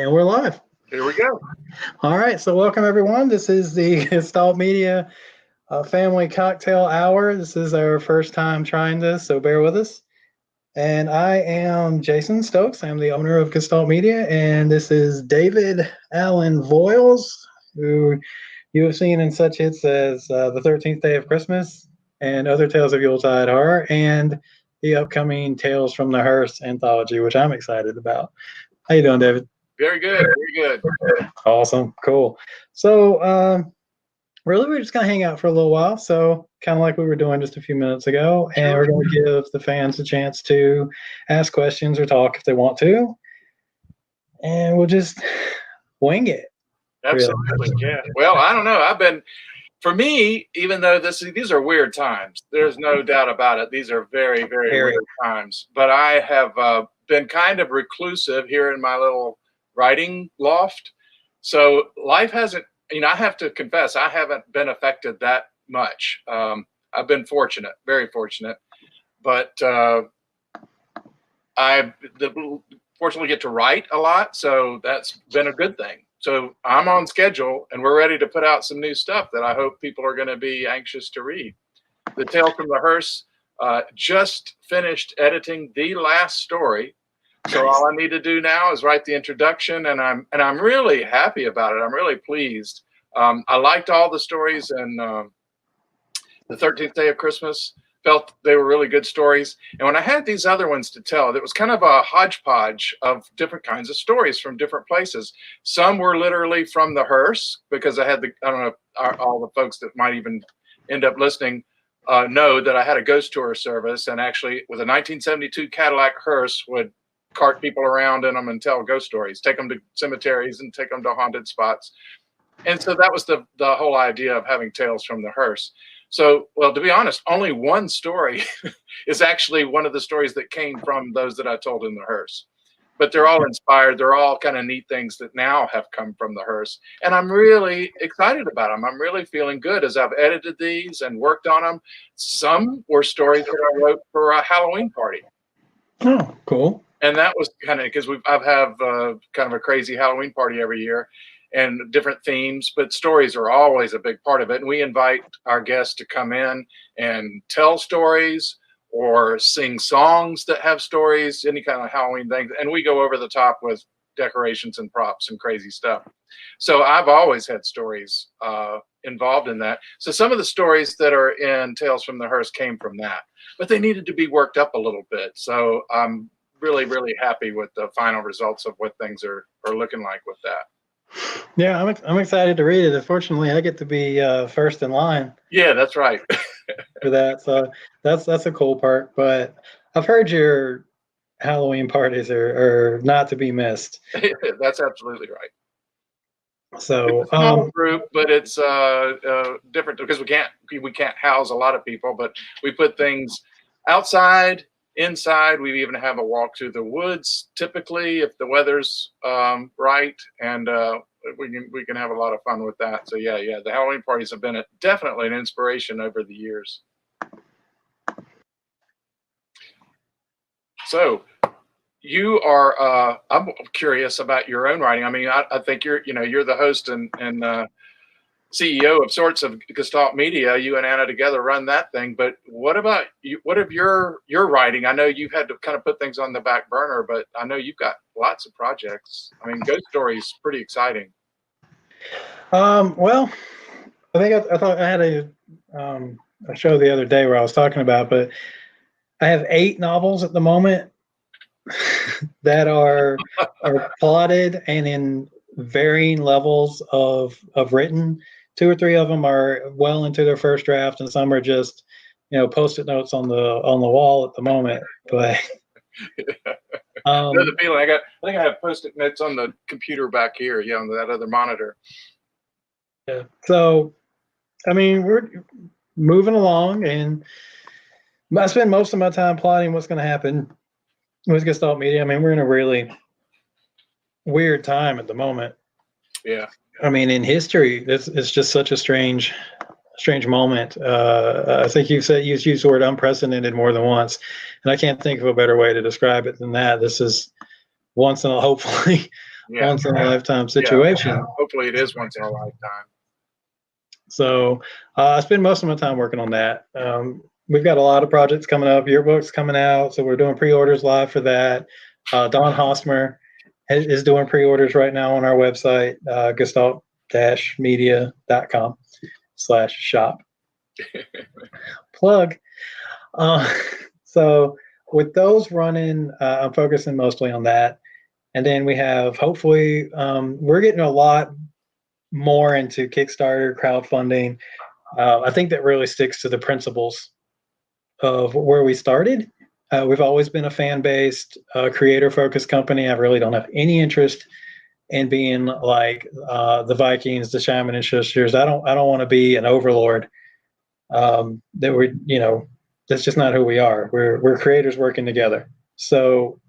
And we're live. Here we go. All right. So, welcome everyone. This is the Gestalt Media Family Cocktail Hour. This is our first time trying this, so bear with us. And I am Jason Stokes. I'm the owner of Gestalt Media. And this is David Allen Voiles, who you have seen in such hits as The 13th Day of Christmas and Other Tales of Yuletide Horror, and the upcoming Tales from the Hearse anthology, which I'm excited about. How you doing, David? Very good. Very good. Awesome. Cool. So, really, we're just going to hang out for a little while. So, kind of like we were doing just a few minutes ago. And we're going to give the fans a chance to ask questions or talk if they want to. And we'll just wing it. Absolutely. Really. Yeah. Well, I don't know. For me, even though these are weird times, there's no doubt about it. These are very, very weird times. But I have been kind of reclusive here in my little writing loft. So life hasn't, I have to confess, I haven't been affected that much. I've been fortunate, very fortunate. But I fortunately get to write a lot. So that's been a good thing. So I'm on schedule, and we're ready to put out some new stuff that I hope people are going to be anxious to read. The Tale from the Hearse just finished editing the last story. So all I need to do now is write the introduction, and I'm really happy about it. I'm really pleased. I liked all the stories in The 13th Day of Christmas. Felt they were really good stories. And when I had these other ones to tell, it was kind of a hodgepodge of different kinds of stories from different places. Some were literally from the hearse, because I don't know if all the folks that might even end up listening know that I had a ghost tour service, and actually with a 1972 Cadillac hearse would cart people around in them and tell ghost stories, take them to cemeteries and take them to haunted spots. And so that was the whole idea of having Tales from the Hearse. So, well, to be honest, only one story is actually one of the stories that came from those that I told in the hearse. But they're all inspired. They're all kind of neat things that now have come from the hearse. And I'm really excited about them. I'm really feeling good as I've edited these and worked on them. Some were stories that I wrote for a Halloween party. Oh, cool. And that was kind of because I have kind of a crazy Halloween party every year, and different themes, but stories are always a big part of it. And we invite our guests to come in and tell stories or sing songs that have stories, any kind of Halloween thing. And we go over the top with decorations and props and crazy stuff. So I've always had stories involved in that. So some of the stories that are in Tales from the Hearse came from that, but they needed to be worked up a little bit. So I'm really, really happy with the final results of what things are looking like with that. Yeah, I'm excited to read it. Unfortunately, I get to be first in line. Yeah, that's right. For that, so that's a cool part. But I've heard your Halloween parties are not to be missed. That's absolutely right. So it's a small group, but it's different because we can't house a lot of people. But we put things outside. Inside, we even have a walk through the woods, typically, if the weather's right, and we can have a lot of fun with that. So yeah, the Halloween parties have been definitely an inspiration over the years. So you are, I'm curious about your own writing. I mean, I think you're the host and CEO of sorts of Gestalt Media. You and Anna together run that thing. But what about you? What of your writing? I know you've had to kind of put things on the back burner, but I know you've got lots of projects. I mean, Ghost Story is pretty exciting. Well, I think I thought I had a show the other day where I was talking about, but I have 8 novels at the moment that are plotted and in varying levels of written. 2 or 3 of them are well into their first draft, and some are just post-it notes on the wall at the moment. But the feeling I think I have post-it notes on the computer back here, on that other monitor. Yeah. So, I mean, we're moving along, and I spend most of my time plotting what's going to happen with Gestalt Media. I mean, we're in a really weird time at the moment. Yeah. I mean, in history, it's just such a strange moment. I think you've used the word unprecedented more than once, and I can't think of a better way to describe it than that. This is hopefully Yeah. once in a lifetime situation. Yeah. Hopefully it is once in a lifetime. So I spend most of my time working on that. We've got a lot of projects coming up, yearbooks coming out, so we're doing pre-orders live for that. Don Hosmer is doing pre-orders right now on our website, gestalt-media.com/shop. Plug. So with those running, I'm focusing mostly on that. And then we have, hopefully, we're getting a lot more into Kickstarter crowdfunding. I think that really sticks to the principles of where we started. We've always been a fan-based, creator-focused company. I really don't have any interest in being like the Vikings, the Shaman and Sisters. I don't want to be an overlord. That we, that's just not who we are. We're creators working together. So,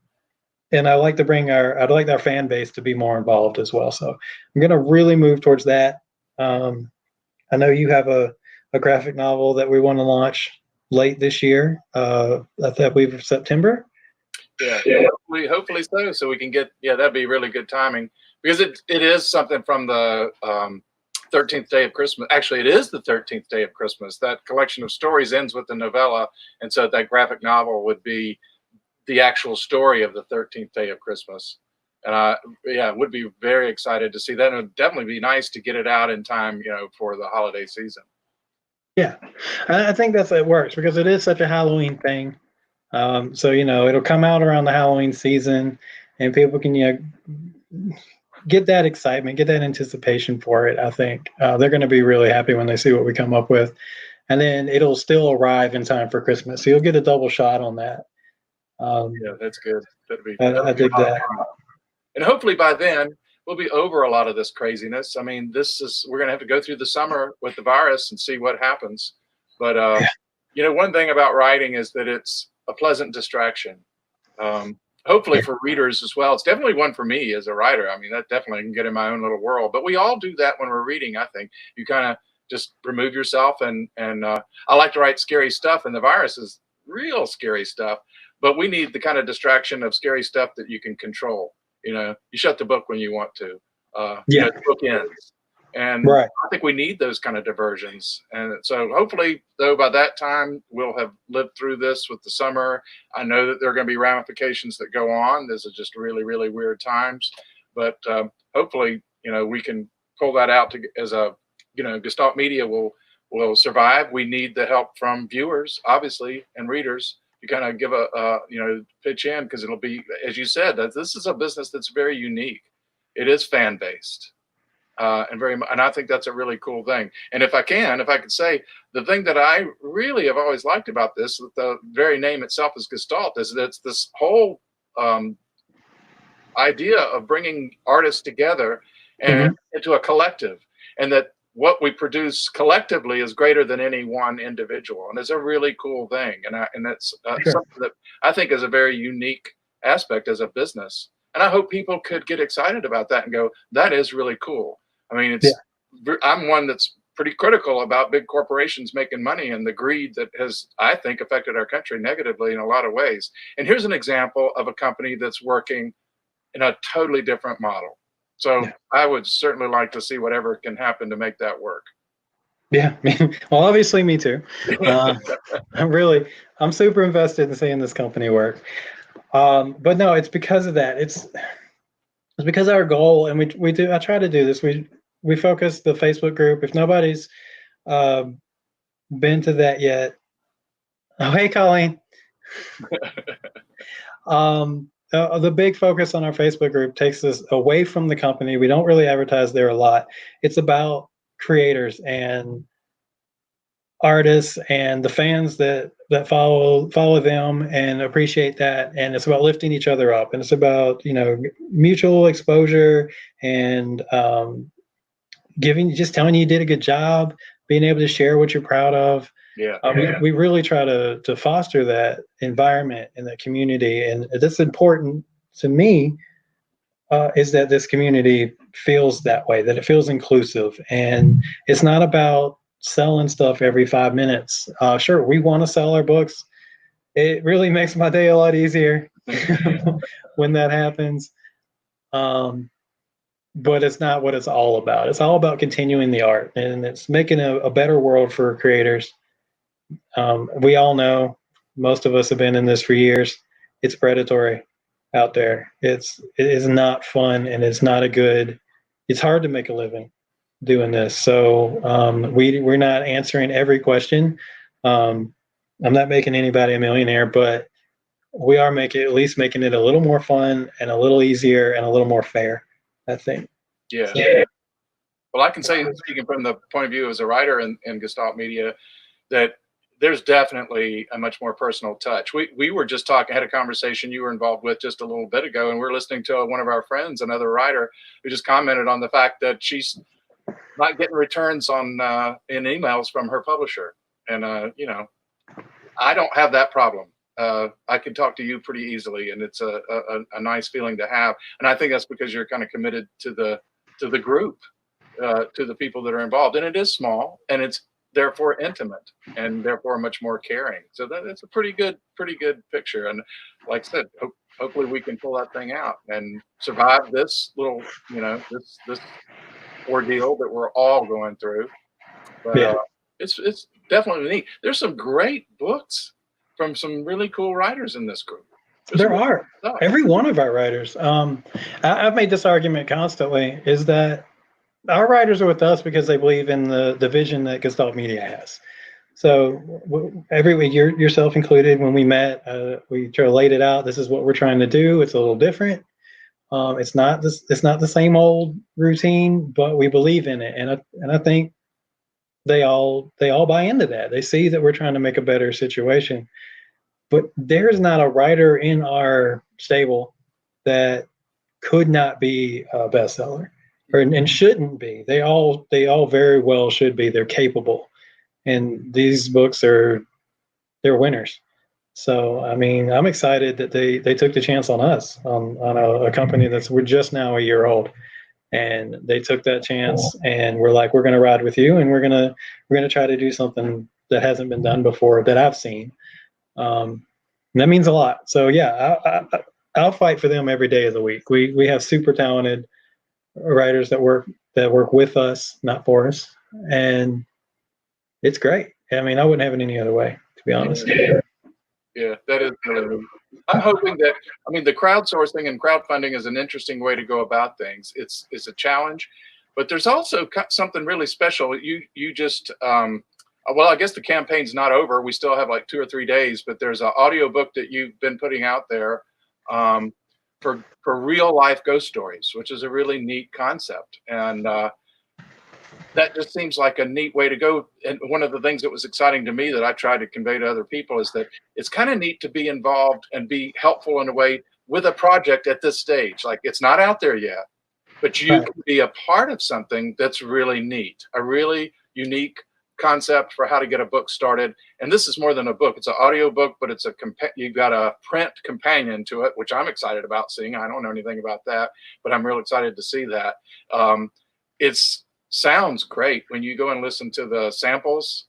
and I'd like our fan base to be more involved as well. So I'm going to really move towards that. I know you have a graphic novel that we want to launch late this year. I believe September. Yeah, hopefully so. So we can get, that'd be really good timing, because it is something from the 13th Day of Christmas. Actually, it is the 13th Day of Christmas. That collection of stories ends with the novella, and so that graphic novel would be the actual story of the 13th Day of Christmas. And I would be very excited to see that. It would definitely be nice to get it out in time, for the holiday season. Yeah, I think it works because it is such a Halloween thing. So it'll come out around the Halloween season, and people can get that excitement, get that anticipation for it. I think they're going to be really happy when they see what we come up with, and then it'll still arrive in time for Christmas. So you'll get a double shot on that. Yeah, that's good. I dig that. And hopefully by then we'll be over a lot of this craziness. I mean, we're going to have to go through the summer with the virus and see what happens. But one thing about writing is that it's a pleasant distraction. Hopefully for readers as well. It's definitely one for me as a writer. I mean, that definitely can get in my own little world. But we all do that when we're reading. I think you kind of just remove yourself, and I like to write scary stuff, and the virus is real scary stuff. But we need the kind of distraction of scary stuff that you can control. You shut the book when you want to. The book ends. And right. I think we need those kind of diversions. And so hopefully, though, by that time, we'll have lived through this with the summer. I know that there are going to be ramifications that go on. This is just really, really weird times. But hopefully, we can pull that out as a, Gestalt Media will survive. We need the help from viewers, obviously, and readers. You kind of give pitch in, because it'll be, as you said, that this is a business that's very unique. It is fan based, and I think that's a really cool thing. And if I could say, the thing that I really have always liked about this, the very name itself is Gestalt, is that it's this whole idea of bringing artists together and into a collective, and that what we produce collectively is greater than any one individual, and it's a really cool thing. And that's something that I think is a very unique aspect as a business. And I hope people could get excited about that and go, that is really cool. I mean, I'm one that's pretty critical about big corporations making money and the greed that has, I think, affected our country negatively in a lot of ways. And here's an example of a company that's working in a totally different model. So I would certainly like to see whatever can happen to make that work. Yeah. Well, obviously me too. I'm super invested in seeing this company work. But no, it's because of that. It's because our goal, and I try to do this. We focus the Facebook group. If nobody's been to that yet, oh, hey, Colleen. The big focus on our Facebook group takes us away from the company. We don't really advertise there a lot. It's about creators and artists and the fans that follow them and appreciate that. And it's about lifting each other up. And it's about, mutual exposure and just telling you did a good job, being able to share what you're proud of. We really try to foster that environment and that community, and that's important to me. Is that this community feels that way, that it feels inclusive, and it's not about selling stuff every 5 minutes. Sure, we want to sell our books. It really makes my day a lot easier when that happens. but it's not what it's all about. It's all about continuing the art, and it's making a better world for creators. We all know, most of us have been in this for years. It's predatory out there. It is not fun, and it's not a good. It's hard to make a living doing this. So we're not answering every question. I'm not making anybody a millionaire, but we are making, at least making it a little more fun and a little easier and a little more fair, I think. Yeah. So, Well, I can say, speaking from the point of view as a writer in Gestalt Media, that there's definitely a much more personal touch. We were just talking, had a conversation you were involved with just a little bit ago, and we're listening to one of our friends, another writer, who just commented on the fact that she's not getting returns on in emails from her publisher. And you know, I don't have that problem. I can talk to you pretty easily, and it's a nice feeling to have. And I think that's because you're kind of committed to the group, to the people that are involved. And it is small, and it's therefore intimate, and therefore much more caring. So that's a pretty good picture. And like I said, hopefully we can pull that thing out and survive this little, you know, this ordeal that we're all going through. But yeah, it's definitely neat. There's some great books from some really cool writers in this group. there are. Every one of our writers. I've made this argument constantly: is that our writers are with us because they believe in the vision that Gestalt Media has. So every week, yourself included, when we met, we laid it out. This is what we're trying to do. It's a little different. It's not this. It's not the same old routine, but we believe in it, and I think they all buy into that. They see that we're trying to make a better situation. But there's not a writer in our stable that could not be a bestseller, and shouldn't be. They all very well should be. They're capable, and these books they're winners. So I mean, I'm excited that they took the chance on us, on a company we're just now a year old, and they took that chance, and we're like, we're going to ride with you, and we're gonna try to do something that hasn't been done before that I've seen. And that means a lot. So yeah, I'll fight for them every day of the week. We have super talented writers that work with us, not for us, and it's great. I mean, I wouldn't have it any other way, to be honest. Yeah, that is really neat. I'm hoping that, I mean, the crowdsourcing and crowdfunding is an interesting way to go about things. It's a challenge, but there's also something really special. You just well, I guess the campaign's not over. We still have like 2 or 3 days, but there's an audio book that you've been putting out there for real life ghost stories, which is a really neat concept. And that just seems like a neat way to go. And one of the things that was exciting to me that I tried to convey to other people is that it's kind of neat to be involved and be helpful in a way with a project at this stage. Like, it's not out there yet, but you can be a part of something that's really neat, a really unique concept for how to get a book started. And this is more than a book. It's an audio book, but it's you've got a print companion to it, which I'm excited about seeing. I don't know anything about that, but I'm real excited to see that. It's sounds great when you go and listen to the samples.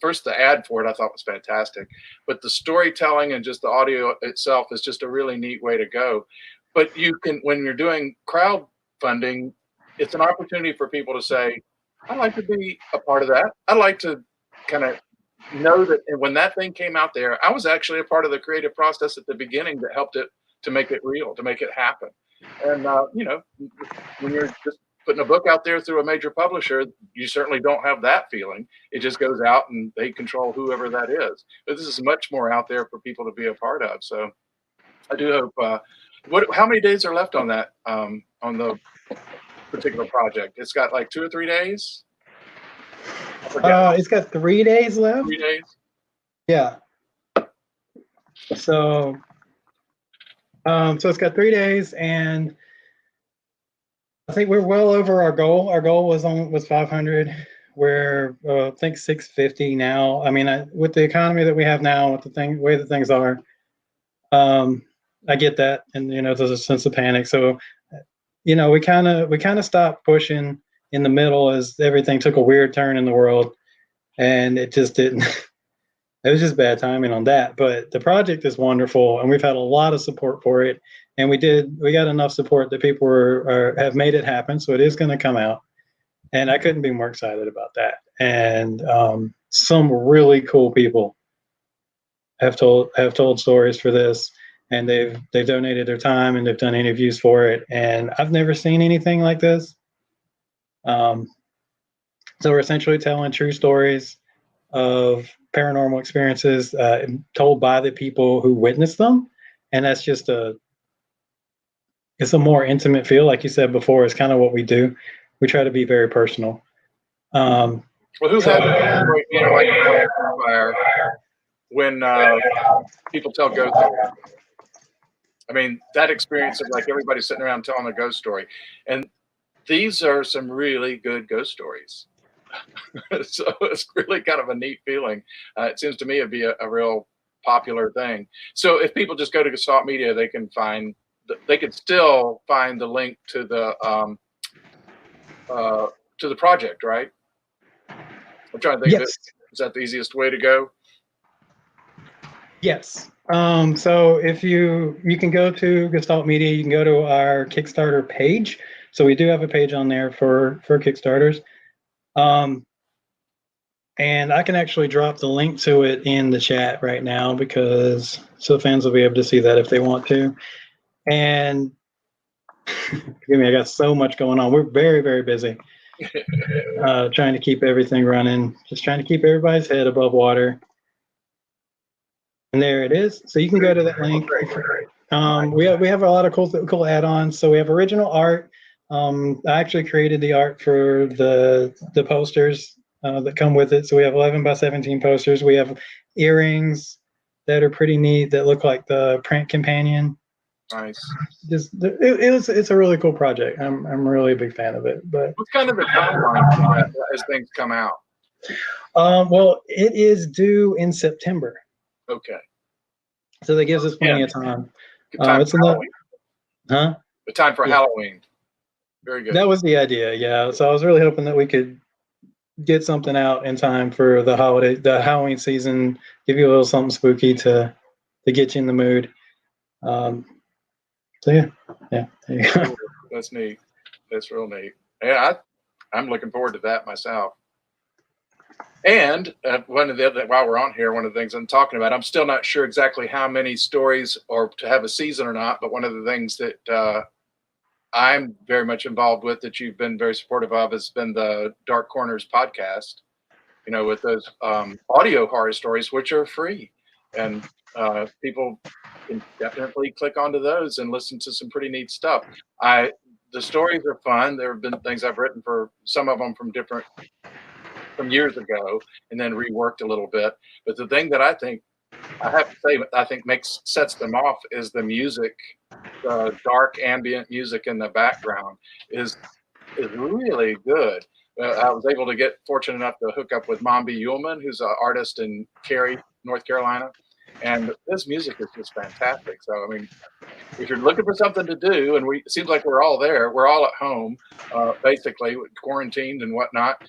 First, the ad for it I thought was fantastic, but the storytelling and just the audio itself is just a really neat way to go. But you can, when you're doing crowdfunding, it's an opportunity for people to say, I'd like to be a part of that. I'd like to kind of know that when that thing came out there, I was actually a part of the creative process at the beginning that helped it to make it real, to make it happen. And you know, when you're just putting a book out there through a major publisher, you certainly don't have that feeling. It just goes out and they control whoever that is. But this is much more out there for people to be a part of. So I do hope. How many days are left on that, on the particular project? It's got like 2 or 3 days. It's got 3 days left. 3 days. Yeah. So it's got 3 days, and I think we're well over our goal. Our goal was 500. We're I think 650 now. I mean, with the economy that we have now, with the way that things are, I get that, and you know, there's a sense of panic. So, you know, we kind of stopped pushing in the middle as everything took a weird turn in the world, and it just didn't. It was just bad timing on that. But the project is wonderful, and we've had a lot of support for it. and we got enough support that people have made it happen. So it is going to come out, and I couldn't be more excited about that. And some really cool people have told stories for this, and they've donated their time and they've done interviews for it. And I've never seen anything like this. So we're essentially telling true stories of paranormal experiences told by the people who witnessed them, and that's just it's a more intimate feel. Like you said before, it's kind of what we do. We try to be very personal. Well, who had like fire when people tell ghost stories? I mean, that experience of like everybody sitting around telling a ghost story, and these are some really good ghost stories. So it's really kind of a neat feeling. It seems to me it'd be a real popular thing. So if people just go to Gestalt Media, they can still find the link to the project, right? I'm trying to think. Yes. Is that the easiest way to go? Yes. So if you can go to Gestalt Media, you can go to our Kickstarter page. So we do have a page on there for Kickstarters. And I can actually drop the link to it in the chat right now, because so fans will be able to see that if they want to. And forgive me, I got so much going on. We're very, very busy trying to keep everything running, just trying to keep everybody's head above water. And there it is. So you can go to that link. We have a lot of cool add-ons. So we have original art. I actually created the art for the posters that come with it. So we have 11 by 17 posters. We have earrings that are pretty neat that look like the print companion. Nice. It's a really cool project. I'm really a big fan of it. But what's kind of the timeline as things come out? Well, it is due in September. Okay. So that gives us plenty of time. Good time for Halloween. Huh? The time for Halloween. Very good. That was the idea, yeah. So I was really hoping that we could get something out in time for the Halloween season, give you a little something spooky to get you in the mood. So yeah, there you go. That's neat. That's real neat. Yeah, I'm looking forward to that myself. And one of the other, while we're on here, one of the things I'm talking about, I'm still not sure exactly how many stories or to have a season or not, but one of the things that I'm very much involved with that you've been very supportive of has been the Dark Corners podcast, with those audio horror stories, which are free. And people can definitely click onto those and listen to some pretty neat stuff. The stories are fun. There have been things I've written for some of them from years ago and then reworked a little bit. But the thing that I have to say, I think sets them off is the music. The dark ambient music in the background is really good. I was able to get fortunate enough to hook up with Mombi Ullman, who's an artist in Cary, North Carolina, and his music is just fantastic. So I mean, if you're looking for something to do, and it seems like we're all there, we're all at home, basically quarantined and whatnot,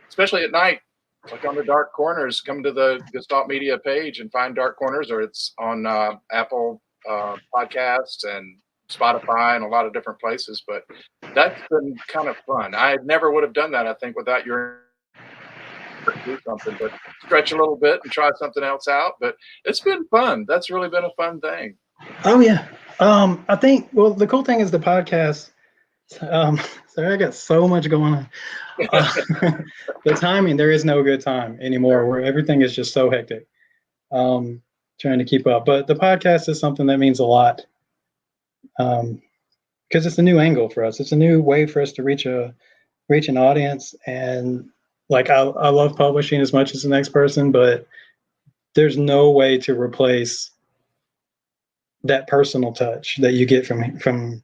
especially at night. Click on the Dark Corners, come to the Gestalt Media page and find Dark Corners, or it's on Apple podcasts and Spotify and a lot of different places. But that's been kind of fun. I never would have done that, I think, without your do something, but stretch a little bit and try something else out. But it's been fun. That's really been a fun thing. Oh yeah. I think, well, the cool thing is the podcast. Sorry, I got so much going on. The timing, there is no good time anymore, where everything is just so hectic. Trying to keep up, but the podcast is something that means a lot, because it's a new angle for us. It's a new way for us to reach an audience. And like, I love publishing as much as the next person, but there's no way to replace that personal touch that you get from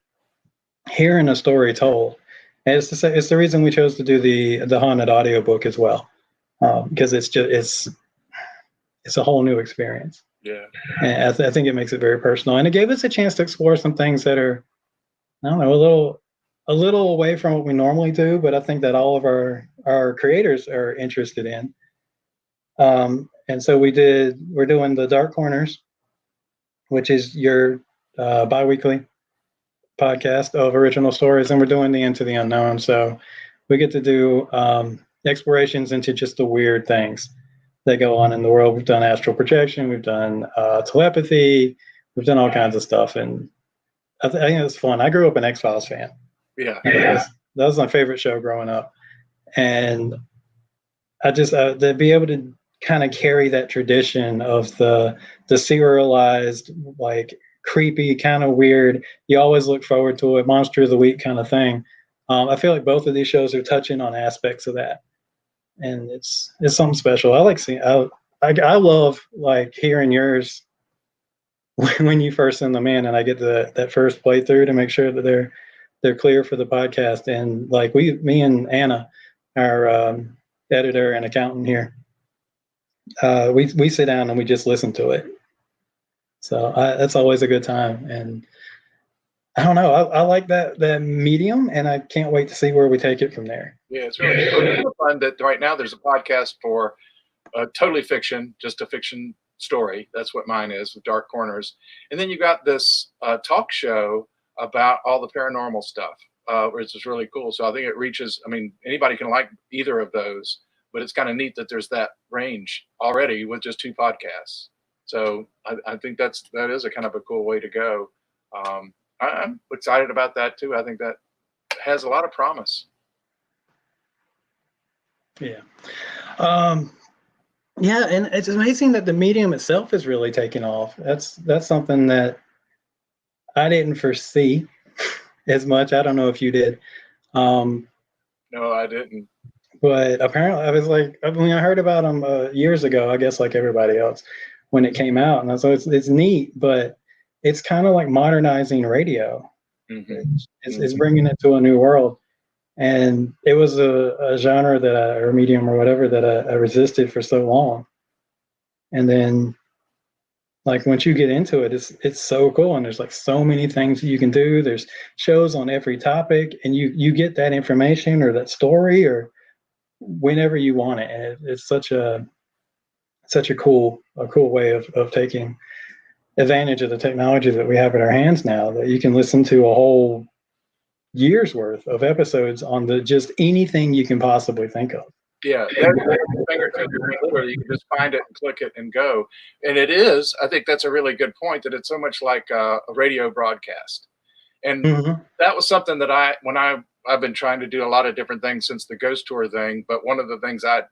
hearing a story told. And it's the reason we chose to do the haunted audiobook as well, because it's a whole new experience. Yeah. And I think it makes it very personal, and it gave us a chance to explore some things that are, I don't know, a little away from what we normally do, but I think that all of our creators are interested in. And so we're doing the Dark Corners, which is your bi-weekly podcast of original stories, and we're doing the Into the Unknown. So we get to do explorations into just the weird things that go on in the world. We've done astral projection, we've done telepathy, we've done all kinds of stuff, and I think it's fun. I grew up an X-Files fan. Yeah. That was my favorite show growing up, and I just to be able to kind of carry that tradition of the serialized, like creepy, kind of weird. You always look forward to it, monster of the week kind of thing. I feel like both of these shows are touching on aspects of that, and it's something special. I like seeing. I love like hearing yours when you first send them in, and I get that first playthrough to make sure that they're clear for the podcast. And like me and Anna, our editor and accountant here, we sit down and we just listen to it. So that's always a good time. And I don't know, I like that medium, and I can't wait to see where we take it from there. Yeah, it's really fun that right now there's a podcast for totally fiction, just a fiction story. That's what mine is, with Dark Corners. And then you got this talk show about all the paranormal stuff, which is really cool. So I think it reaches, I mean, anybody can like either of those, but it's kind of neat that there's that range already with just 2 podcasts. So I think that is a kind of a cool way to go. I'm excited about that too. I think that has a lot of promise. Yeah. Yeah, and it's amazing that the medium itself is really taking off. That's something that I didn't foresee as much. I don't know if you did. No, I didn't. But apparently, I was like, when I heard about them years ago, I guess like everybody else, when it came out, and so it's neat, but it's kind of like modernizing radio. Mm-hmm. It's bringing it to a new world, and it was a genre or medium or whatever that I resisted for so long, and then like once you get into it, it's so cool, and there's like so many things that you can do. There's shows on every topic, and you get that information or that story or whenever you want it. And it's such a cool way of taking advantage of the technology that we have at our hands now, that you can listen to a whole year's worth of episodes on just anything you can possibly think of. Yeah, where you can just find it and click it and go. And it is, I think that's a really good point, that it's so much like a radio broadcast. And that was something that I've been trying to do a lot of different things since the ghost tour thing. But one of the things I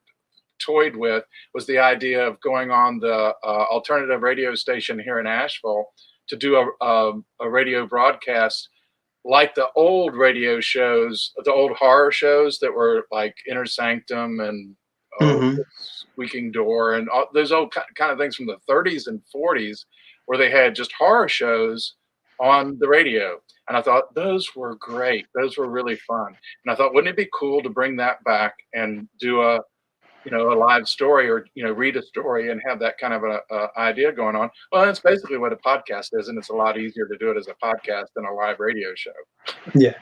toyed with was the idea of going on the alternative radio station here in Asheville to do a radio broadcast like the old radio shows, the old horror shows that were like Inner Sanctum and Squeaking Door and all those old kind of things from the 30s and 40s, where they had just horror shows on the radio. And I thought those were great. Those were really fun. And I thought, wouldn't it be cool to bring that back and do a live story, or, read a story and have that kind of a idea going on. Well, that's basically what a podcast is. And it's a lot easier to do it as a podcast than a live radio show. Yeah.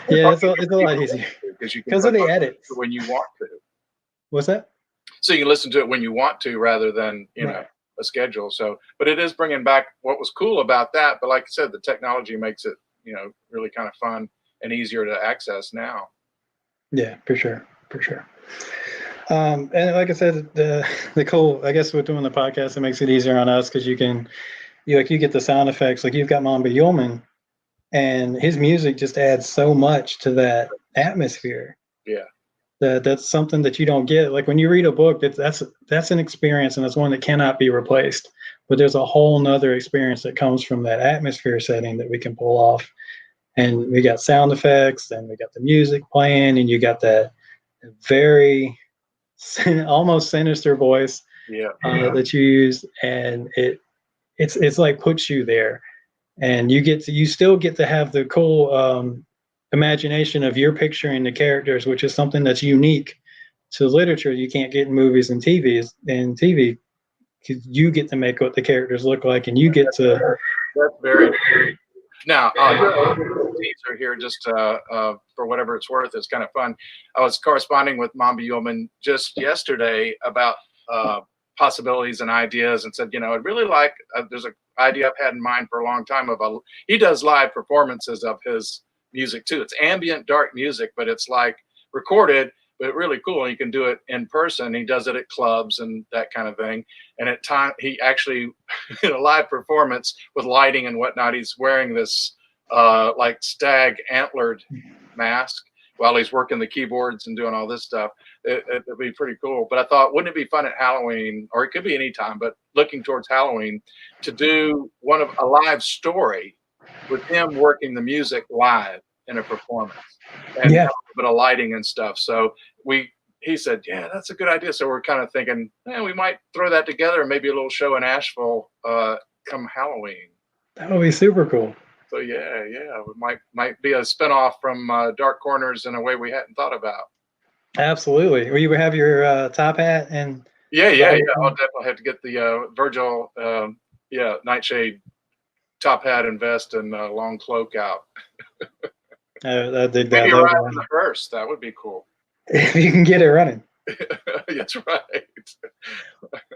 It's a lot easier because of the edits when you want to. What's that? So you can listen to it when you want to, rather than, right. a schedule. So, but it is bringing back what was cool about that. But like I said, the technology makes it, really kind of fun and easier to access now. Yeah, for sure. And like I said, the cool, I guess with doing the podcast, it makes it easier on us because you get the sound effects. Like you've got Mamba Yulman, and his music just adds so much to that atmosphere. Yeah. That's something that you don't get. Like when you read a book, that's an experience, and it's one that cannot be replaced. But there's a whole nother experience that comes from that atmosphere setting that we can pull off. And we got sound effects, and we got the music playing, and you got that very almost sinister voice that you use, and it's like puts you there, and you still get to have the cool imagination of your picturing the characters, which is something that's unique to literature. You can't get in movies and TV, because you get to make what the characters look like, and you get to. That's very. Now, teaser here, just for whatever it's worth, it's kind of fun. I was corresponding with Mamba Yulman just yesterday about possibilities and ideas, and said, I'd really like. There's a idea I've had in mind for a long time. He does live performances of his music too. It's ambient dark music, but it's like recorded, but really cool. You can do it in person. He does it at clubs and that kind of thing. And at time, he actually in a live performance with lighting and whatnot, he's wearing this like stag antlered mask while he's working the keyboards and doing all this stuff. It'd be pretty cool. But I thought, wouldn't it be fun at Halloween, or it could be any time, but looking towards Halloween, to do a live story with him working the music live in a performance and Yeah. a bit of lighting and stuff. So he said, yeah, that's a good idea. So we're kind of thinking, we might throw that together and maybe a little show in Asheville come Halloween. That would be super cool. So yeah, it might be a spinoff from Dark Corners in a way we hadn't thought about. Absolutely. Will you have your top hat and? Yeah. I'll definitely have to get the Virgil, nightshade top hat and vest and long cloak out. I dig that. Maybe ride in the hearse. That would be cool. If you can get it running. That's right.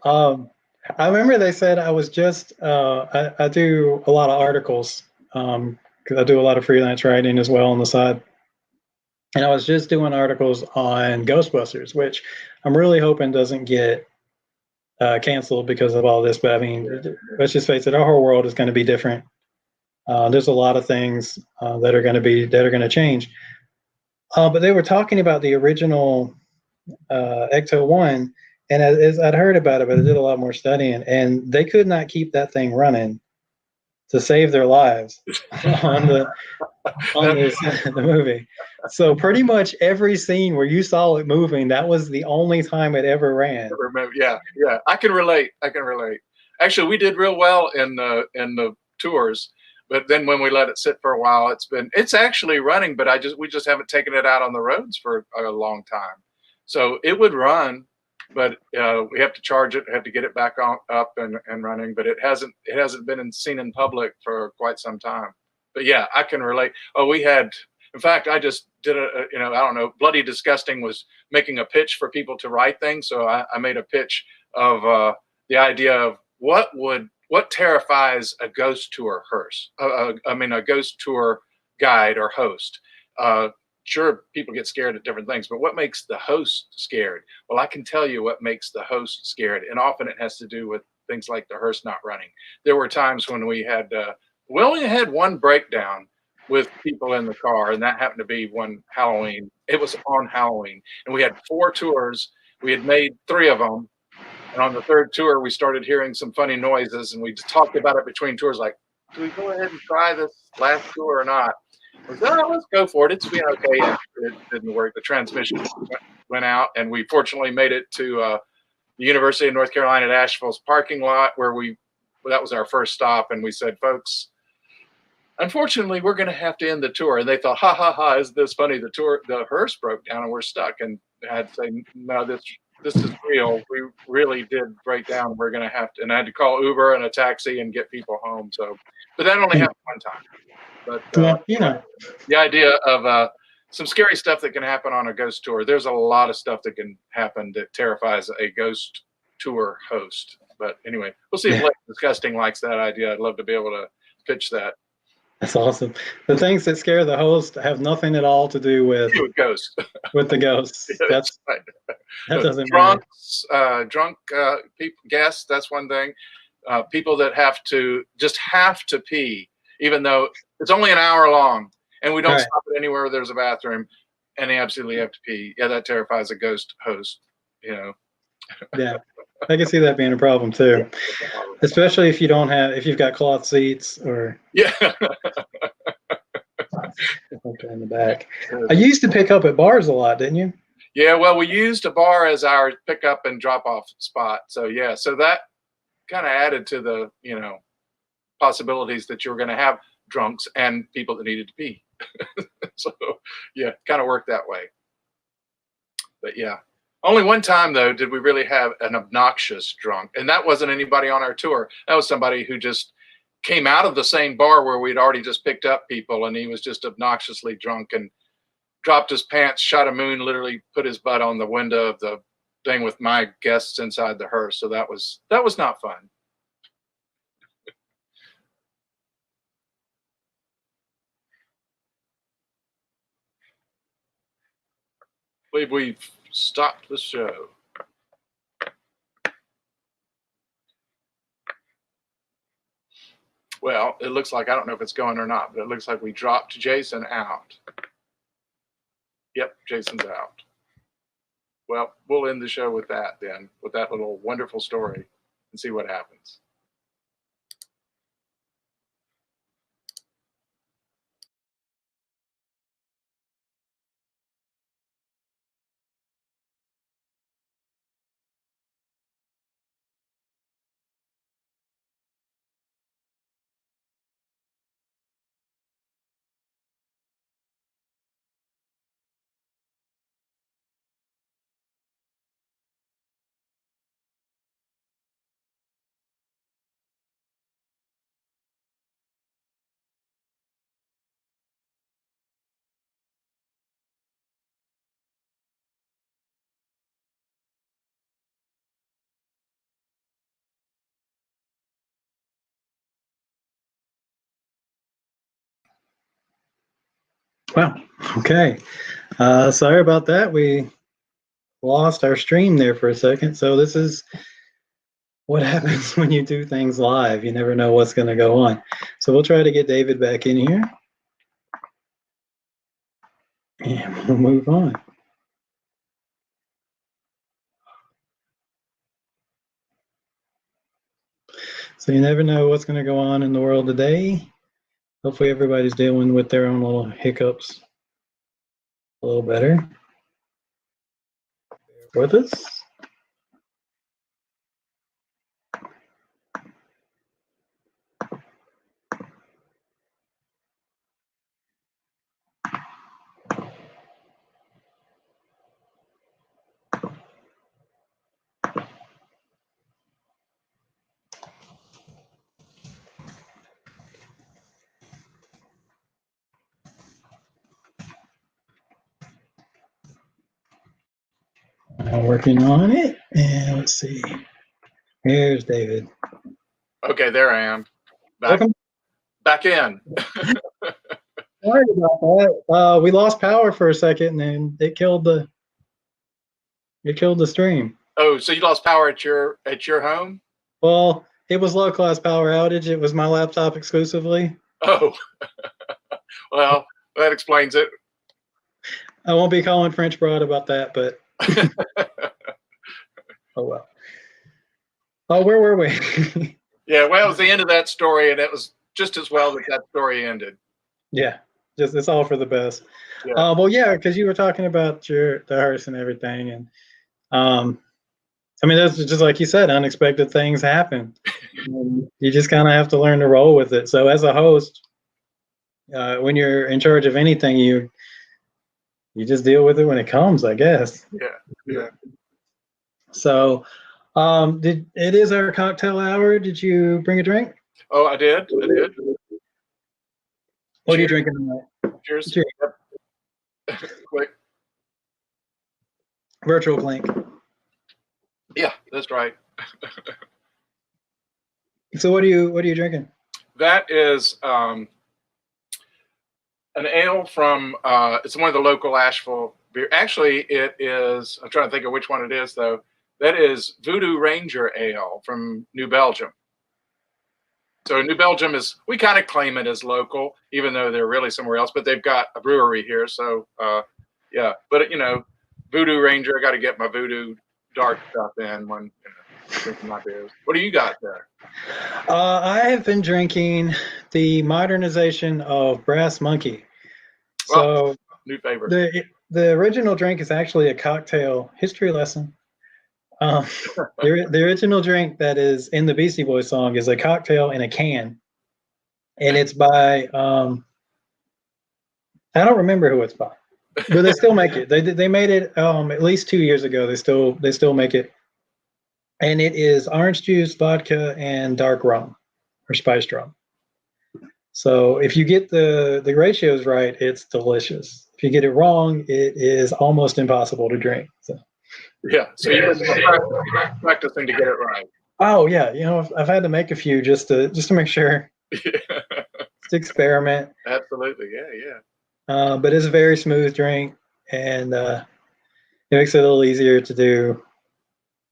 I remember they said I was just I do a lot of articles because I do a lot of freelance writing as well on the side. And I was just doing articles on Ghostbusters, which I'm really hoping doesn't get canceled because of all this. But I mean, let's just face it, our whole world is going to be different. There's a lot of things that are going to change. But they were talking about the original Ecto 1, and as I'd heard about it, but I did a lot more studying, and they could not keep that thing running to save their lives on the movie. So pretty much every scene where you saw it moving, that was the only time it ever ran. Yeah. I can relate. Actually, we did real well in the tours, but then when we let it sit for a while, it's actually running, but we just haven't taken it out on the roads for a long time. So it would run, but we have to charge it, have to get it back up and running. But it hasn't been seen in public for quite some time. But yeah, I can relate. Oh, in fact, I just did I don't know, Bloody Disgusting was making a pitch for people to write things. So I made a pitch of the idea of what terrifies a ghost tour hearse. A ghost tour guide or host. Sure, people get scared at different things, but what makes the host scared? Well, I can tell you what makes the host scared, and often it has to do with things like the hearse not running. There were times when we only had one breakdown with people in the car, and that happened to be one Halloween. It was on Halloween, and we had 4 tours. We had made 3 of them, and on the 3rd tour, we started hearing some funny noises, and we just talked about it between tours, like, do we go ahead and try this last tour or not? Let's go for it. It's been okay. And it didn't work. The transmission went out, and we fortunately made it to the University of North Carolina at Asheville's parking lot, where that was our first stop. And we said, folks, unfortunately, we're going to have to end the tour. And they thought, ha ha ha, isn't this funny? The hearse broke down and we're stuck. And I had to say, no, this is real. We really did break down. We're going to have to, and I had to call Uber and a taxi and get people home. So, but that only happened one time. But the idea of some scary stuff that can happen on a ghost tour. There's a lot of stuff that can happen that terrifies a ghost tour host. But anyway, we'll see if Blake Disgusting likes that idea. I'd love to be able to pitch that. That's awesome. The things that scare the host have nothing at all to do with ghosts. With the ghosts. Yeah, that's right. That doesn't drunk people, guests. That's one thing. People that have to pee, even though it's only an hour long, and we don't stop it anywhere where there's a bathroom, and they absolutely have to pee. Yeah, that terrifies a ghost host. Yeah, I can see that being a problem too, especially if you've got cloth seats or in the back. I used to pick up at bars a lot, didn't you? Yeah, well, we used a bar as our pickup and drop off spot. So so that kind of added to the possibilities that you were going to have drunks and people that needed to pee. So yeah, kind of worked that way. But yeah, only one time though did we really have an obnoxious drunk, and that wasn't anybody on our tour. That was somebody who just came out of the same bar where we'd already just picked up people, and he was just obnoxiously drunk and dropped his pants, shot a moon, literally put his butt on the window of the thing with my guests inside the hearse. So that was not fun. believe we've stopped the show. Well, it looks like, I don't know if it's going or not, but it looks like we dropped Jason out. Yep, Jason's out. Well, we'll end the show with that then, with that little wonderful story, and see what happens. Wow. Okay. Sorry about that. We lost our stream there for a second. So this is what happens when you do things live. You never know what's going to go on. So we'll try to get David back in here. And we'll move on. So you never know what's going to go on in the world today. Hopefully everybody's dealing with their own little hiccups a little better. Bear with us. I'm working on it. And let's see. Here's David. Okay, there I am. Welcome. Back in. Sorry about that. We lost power for a second, and it killed the stream. Oh, so you lost power at your home? Well, it was low class power outage. It was my laptop exclusively. Oh, well, that explains it. I won't be calling French Broad about that, but oh well. Oh, where were we? Yeah, well, it was the end of that story, and it was just as well that that story ended. Yeah, just it's all for the best. Yeah. Well, yeah, because you were talking about the hearse and everything, and I mean, that's just like you said, unexpected things happen. You just kind of have to learn to roll with it. So, as a host, when you're in charge of anything, you just deal with it when it comes, I guess. Yeah. So, it is our cocktail hour. Did you bring a drink? Oh, I did. What are you drinking tonight? Cheers. Yep. Quick. Virtual clink. Yeah, that's right. So what are you drinking? That is an ale from it's one of the local Asheville beer. Actually, it is. I'm trying to think of which one it is though. That is Voodoo Ranger Ale from New Belgium. So New Belgium is, we kind of claim it as local, even though they're really somewhere else. But they've got a brewery here, so yeah. But Voodoo Ranger. I got to get my Voodoo dark stuff in when drinking my beers. What do you got there? I have been drinking the modernization of Brass Monkey. So new favorite. The original drink is actually a cocktail history lesson. The original drink that is in the Beastie Boys song is a cocktail in a can, and it's by I don't remember who it's by, but they still make it. They made it at least 2 years ago. They still make it, and it is orange juice, vodka, and dark rum or spiced rum. So if you get the ratios right, it's delicious. If you get it wrong, it is almost impossible to drink. So. Yeah, so you're practicing to get it right. Oh yeah, I've had to make a few just to make sure. It's experiment. Absolutely, yeah. But it's a very smooth drink, and it makes it a little easier to do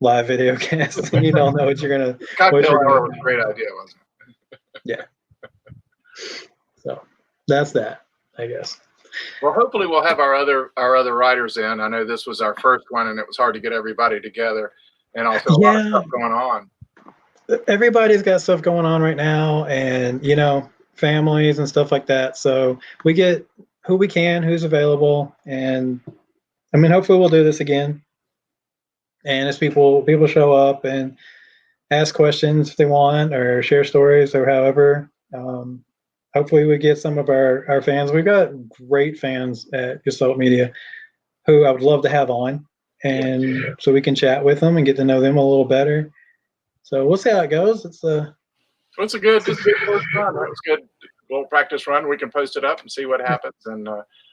live video casts, and you don't know what you're gonna. Cocktail hour was a great idea, wasn't it? Yeah. So that's that, I guess. Well, hopefully we'll have our other writers in. I know this was our first one, and it was hard to get everybody together, and also a lot of stuff going on. Everybody's got stuff going on right now, and families and stuff like that. So we get who we can, who's available, and I mean, hopefully we'll do this again. And as people show up and ask questions if they want, or share stories, or however. Hopefully we get some of our fans. We've got great fans at Gestalt Media who I would love to have on, and so we can chat with them and get to know them a little better. So we'll see how it goes. It's a good first run. That was good. Little practice run. We can post it up and see what happens. And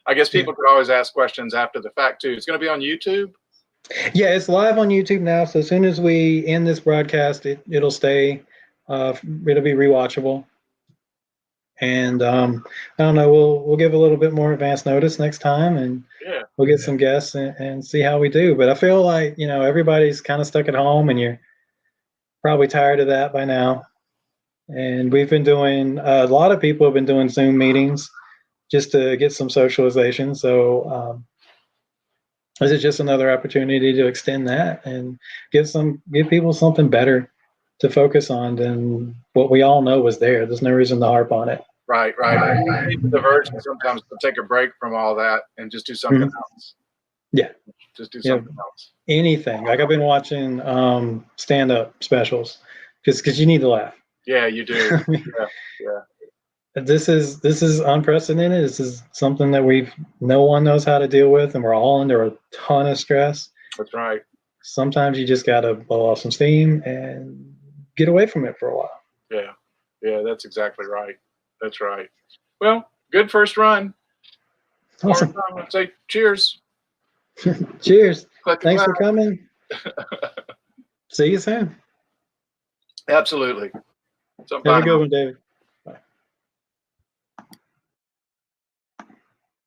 I guess people could always ask questions after the fact too. It's going to be on YouTube. Yeah, it's live on YouTube now. So as soon as we end this broadcast, it'll stay. It'll be rewatchable. And I don't know. We'll give a little bit more advance notice next time, and we'll get some guests and see how we do. But I feel like everybody's kind of stuck at home, and you're probably tired of that by now. And we've been doing a lot of people have been doing Zoom meetings just to get some socialization. So this is just another opportunity to extend that and give people something better to focus on than what we all know was there. There's no reason to harp on it. Right. We need the diversion sometimes to take a break from all that and just do something else. Yeah. Just do something else. Anything. Like I've been watching stand-up specials because you need to laugh. Yeah, you do. Yeah. This is unprecedented. This is something that no one knows how to deal with, and we're all under a ton of stress. That's right. Sometimes you just gotta blow off some steam and get away from it for a while. Yeah, that's exactly right. That's right. Well, good first run. Awesome. Let's say cheers. Cheers. Thanks for coming. See you soon. Absolutely. Have a good one, David.